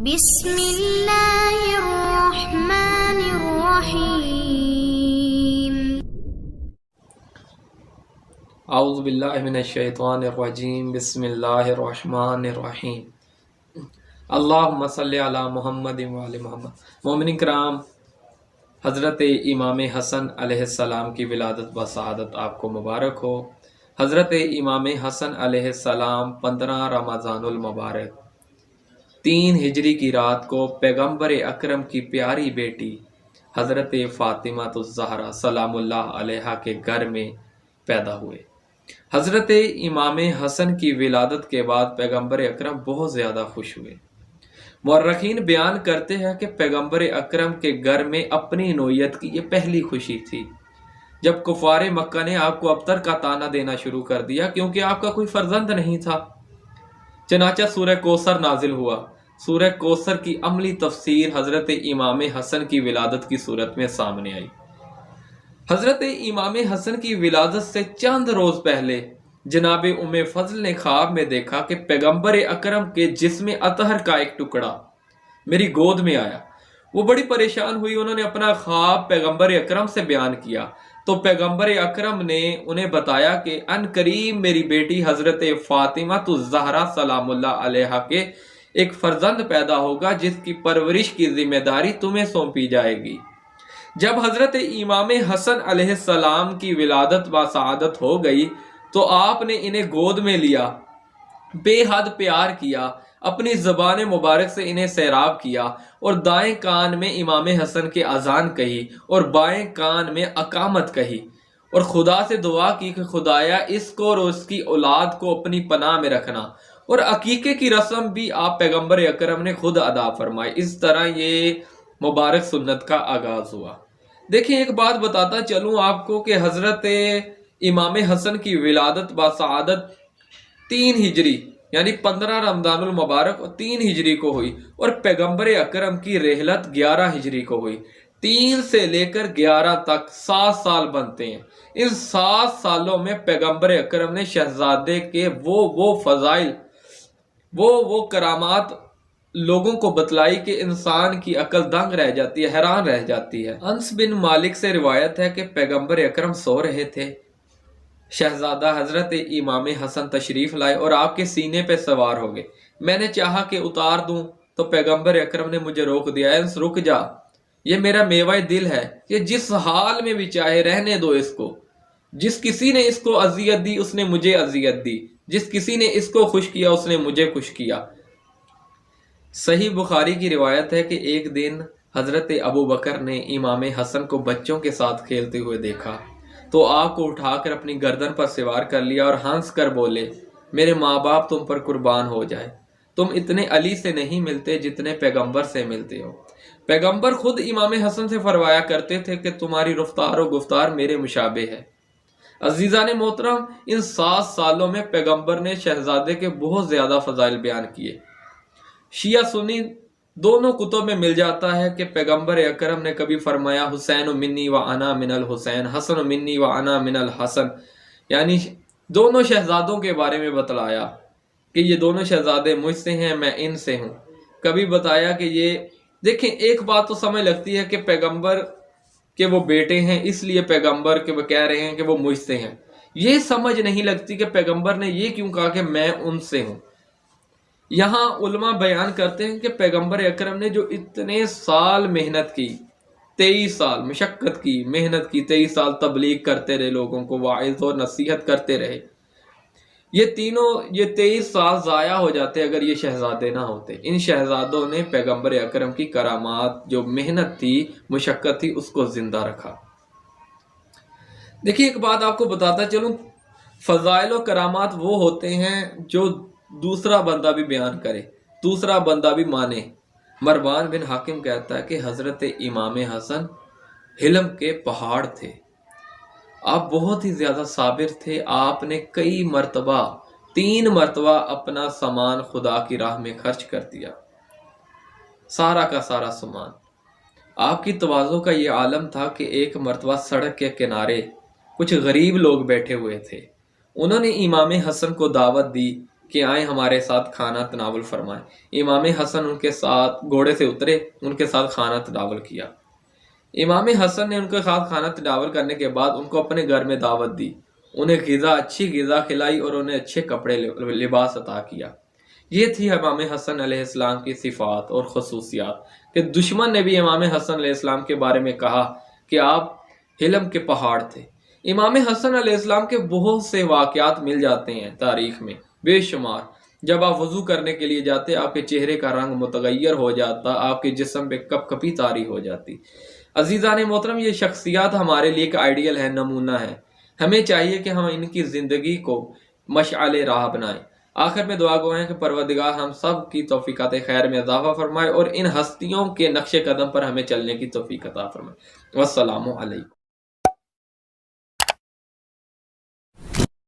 بسم اللہ الرحمن الرحیم۔ اعوذ باللہ من الشیطان الرجیم، بسم اللہ الرحمن الرحیم۔ اللہم صلی علی محمد وعلی محمد۔ مومنین کرام، حضرت امام حسن علیہ السلام کی ولادت و سعادت آپ کو مبارک ہو۔ حضرت امام حسن علیہ السلام 15 رمضان المبارک 3 ہجری کی رات کو پیغمبر اکرم کی پیاری بیٹی حضرت فاطمہ الزہرا سلام اللہ علیہا کے گھر میں پیدا ہوئے۔ حضرت امام حسن کی ولادت کے بعد پیغمبر اکرم بہت زیادہ خوش ہوئے۔ مورخین بیان کرتے ہیں کہ پیغمبر اکرم کے گھر میں اپنی نوعیت کی یہ پہلی خوشی تھی جب کفار مکہ نے آپ کو ابتر کا طعنہ دینا شروع کر دیا کیونکہ آپ کا کوئی فرزند نہیں تھا۔ چنانچہ سورہ کوثر نازل ہوا۔ سورہ کوثر کی عملی تفسیر حضرت امام حسن کی ولادت کی صورت میں سامنے آئی۔ حضرت امام حسن کی ولادت سے چند روز پہلے جناب ام فضل نے خواب میں دیکھا کہ پیغمبر اکرم کے جسم اطہر کا ایک ٹکڑا میری گود میں آیا۔ وہ بڑی پریشان ہوئی، انہوں نے اپنا خواب پیغمبر اکرم سے بیان کیا تو پیغمبر اکرم نے انہیں بتایا کہ ان قریب میری بیٹی حضرت فاطمہ الزہرا سلام اللہ علیہا کے ایک فرزند پیدا ہوگا جس کی پرورش کی ذمہ داری تمہیں سونپی جائے گی۔ جب حضرت امام حسن علیہ السلام کی ولادت و سعادت ہو گئی تو آپ نے انہیں گود میں لیا، بے حد پیار کیا، اپنی زبان مبارک سے انہیں سیراب کیا اور دائیں کان میں امام حسن کے اذان کہی اور بائیں کان میں اقامت کہی اور خدا سے دعا کی کہ خدایا اس کو اور اس کی اولاد کو اپنی پناہ میں رکھنا، اور عقیقے کی رسم بھی آپ پیغمبر اکرم نے خود ادا فرمائی۔ اس طرح یہ مبارک سنت کا آغاز ہوا۔ دیکھیں، ایک بات بتاتا چلوں آپ کو کہ حضرت امام حسن کی ولادت با سعادت 3 ہجری یعنی 15 رمضان المبارک اور 3 ہجری کو ہوئی اور پیغمبر اکرم کی رحلت 11 ہجری کو ہوئی۔ 3 سے لے کر 11 تک 7 سال بنتے ہیں۔ ان 7 سالوں میں پیغمبر اکرم نے شہزادے کے وہ فضائل وہ کرامات لوگوں کو بتلائی کہ انسان کی عقل دنگ رہ جاتی ہے، حیران رہ جاتی ہے۔ انس بن مالک سے روایت ہے کہ پیغمبر اکرم سو رہے تھے، شہزادہ حضرت امام حسن تشریف لائے اور آپ کے سینے پہ سوار ہو گئے۔ میں نے چاہا کہ اتار دوں تو پیغمبر اکرم نے مجھے روک دیا۔ انس رک جا، یہ میرا میوہ دل ہے کہ جس حال میں بھی چاہے رہنے دو اس کو۔ جس کسی نے اس کو اذیت دی اس نے مجھے اذیت دی، جس کسی نے اس کو خوش کیا اس نے مجھے خوش کیا۔ صحیح بخاری کی روایت ہے کہ ایک دن حضرت ابو بکر نے امام حسن کو بچوں کے ساتھ کھیلتے ہوئے دیکھا تو آپ کو اٹھا کر اپنی گردن پر سوار کر لیا اور ہنس کر بولے، میرے ماں باپ تم پر قربان ہو جائے، تم اتنے علی سے نہیں ملتے جتنے پیغمبر سے ملتے ہو۔ پیغمبر خود امام حسن سے فرمایا کرتے تھے کہ تمہاری رفتار و گفتار میرے مشابہ ہے۔ عزیزان محترم، ان 7 سالوں میں پیغمبر نے شہزادے کے بہت زیادہ فضائل بیان کیے۔ شیعہ سنی دونوں کتب میں مل جاتا ہے کہ پیغمبر اکرم نے کبھی فرمایا حسین منی و انا من الحسین، حسن منی و انا من الحسن، یعنی دونوں شہزادوں کے بارے میں بتلایا کہ یہ دونوں شہزادے مجھ سے ہیں، میں ان سے ہوں۔ کبھی بتایا کہ یہ دیکھیں، ایک بات تو سمجھ لگتی ہے کہ پیغمبر کے وہ بیٹے ہیں اس لیے پیغمبر کے وہ کہہ رہے ہیں کہ وہ مجھ سے ہیں۔ یہ سمجھ نہیں لگتی کہ پیغمبر نے یہ کیوں کہا کہ میں ان سے ہوں۔ یہاں علماء بیان کرتے ہیں کہ پیغمبر اکرم نے جو اتنے سال محنت کی، 23 سال مشقت کی، محنت کی، 23 سال تبلیغ کرتے رہے، لوگوں کو واعظ اور نصیحت کرتے رہے، یہ 23 سال ضائع ہو جاتے اگر یہ شہزادے نہ ہوتے۔ ان شہزادوں نے پیغمبر اکرم کی کرامات، جو محنت تھی، مشقت تھی، اس کو زندہ رکھا۔ دیکھیے، ایک بات آپ کو بتاتا چلوں، فضائل و کرامات وہ ہوتے ہیں جو دوسرا بندہ بھی بیان کرے، دوسرا بندہ بھی مانے۔ مروان بن حاکم کہتا ہے کہ حضرت امام حسن حلم کے پہاڑ تھے، آپ بہت ہی زیادہ صابر تھے۔ آپ نے کئی مرتبہ 3 مرتبہ اپنا سامان خدا کی راہ میں خرچ کر دیا، سارا کا سارا سامان۔ آپ کی تواضع کا یہ عالم تھا کہ ایک مرتبہ سڑک کے کنارے کچھ غریب لوگ بیٹھے ہوئے تھے، انہوں نے امام حسن کو دعوت دی کہ آئیں ہمارے ساتھ کھانا تناول فرمائیں۔ امام حسن ان کے ساتھ گھوڑے سے اترے، ان کے ساتھ کھانا تناول کیا۔ امام حسن نے ان کے ساتھ کھانا تناول کرنے کے بعد ان کو اپنے گھر میں دعوت دی، انہیں اچھی غذا کھلائی اور انہیں اچھے کپڑے لباس عطا کیا۔ یہ تھی امام حسن علیہ السلام کی صفات اور خصوصیات کہ دشمن نے بھی امام حسن علیہ السلام کے بارے میں کہا کہ آپ علم کے پہاڑ تھے۔ امام حسن علیہ السلام کے بہت سے واقعات مل جاتے ہیں تاریخ میں، بے شمار۔ جب آپ وضو کرنے کے لیے جاتے آپ کے چہرے کا رنگ متغیر ہو جاتا، آپ کے جسم پہ کپ کپی طاری ہو جاتی۔ عزیزان محترم، یہ شخصیات ہمارے لیے ایک آئیڈیل ہے، نمونہ ہے۔ ہمیں چاہیے کہ ہم ان کی زندگی کو مشعل راہ بنائیں۔ آخر میں دعا گو ہیں کہ پروردگار ہم سب کی توفیقات خیر میں اضافہ فرمائے اور ان ہستیوں کے نقش قدم پر ہمیں چلنے کی توفیق عطا فرمائے۔ والسلام علیکم۔